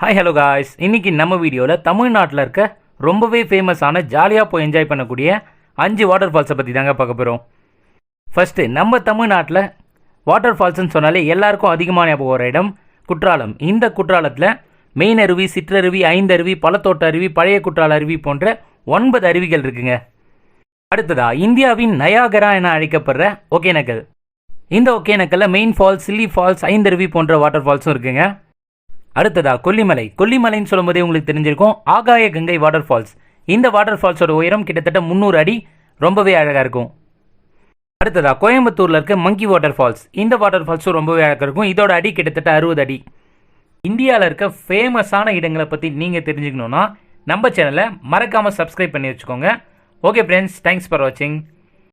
Hi hello guys, இன்றைக்கி நம்ம வீடியோவில் தமிழ்நாட்டில் இருக்க ரொம்பவே ஃபேமஸான ஜாலியாக போய் என்ஜாய் பண்ணக்கூடிய 5 வாட்டர் ஃபால்ஸை பற்றி தாங்க பார்க்க போகிறோம். ஃபஸ்ட்டு நம்ம தமிழ்நாட்டில் வாட்டர் ஃபால்ஸ்ன்னு சொன்னாலே எல்லாருக்கும் அதிகமான ஞாபகம் ஒரு இடம் குற்றாலம். இந்த குற்றாலத்தில் மெயின் அருவி, சிற்றருவி, ஐந்தருவி, பழத்தோட்ட அருவி, பழைய குற்றால அருவி போன்ற 9 அருவிகள் இருக்குங்க. அடுத்ததா இந்தியாவின் நயாகரா என அழைக்கப்படுற ஒகேனக்கல். இந்த ஒகேனக்கல்ல main falls, chilli falls, Aintharuvi போன்ற வாட்டர் ஃபால்ஸும் இருக்குங்க. அடுத்ததா கொல்லிமலைன்னு சொல்லும்போதே உங்களுக்கு தெரிஞ்சிருக்கும், ஆகாய கங்கை வாட்டர் ஃபால்ஸ். இந்த வாட்டர் ஃபால்ஸோட உயரம் கிட்டத்தட்ட 300 அடி, ரொம்பவே அழகாக இருக்கும். அடுத்ததா கோயம்புத்தூரில் இருக்க மங்கி வாட்டர் ஃபால்ஸ். இந்த வாட்டர் ஃபால்ஸும் ரொம்பவே அழகாக இருக்கும். இதோட அடி கிட்டத்தட்ட 60 அடி. இந்தியாவில் இருக்க ஃபேமஸான இடங்களை பற்றி நீங்கள் தெரிஞ்சுக்கணுன்னா நம்ம சேனலை மறக்காமல் சப்ஸ்கிரைப் பண்ணி வச்சுக்கோங்க. ஓகே ஃப்ரெண்ட்ஸ், தேங்க்ஸ் ஃபார் வாட்சிங்.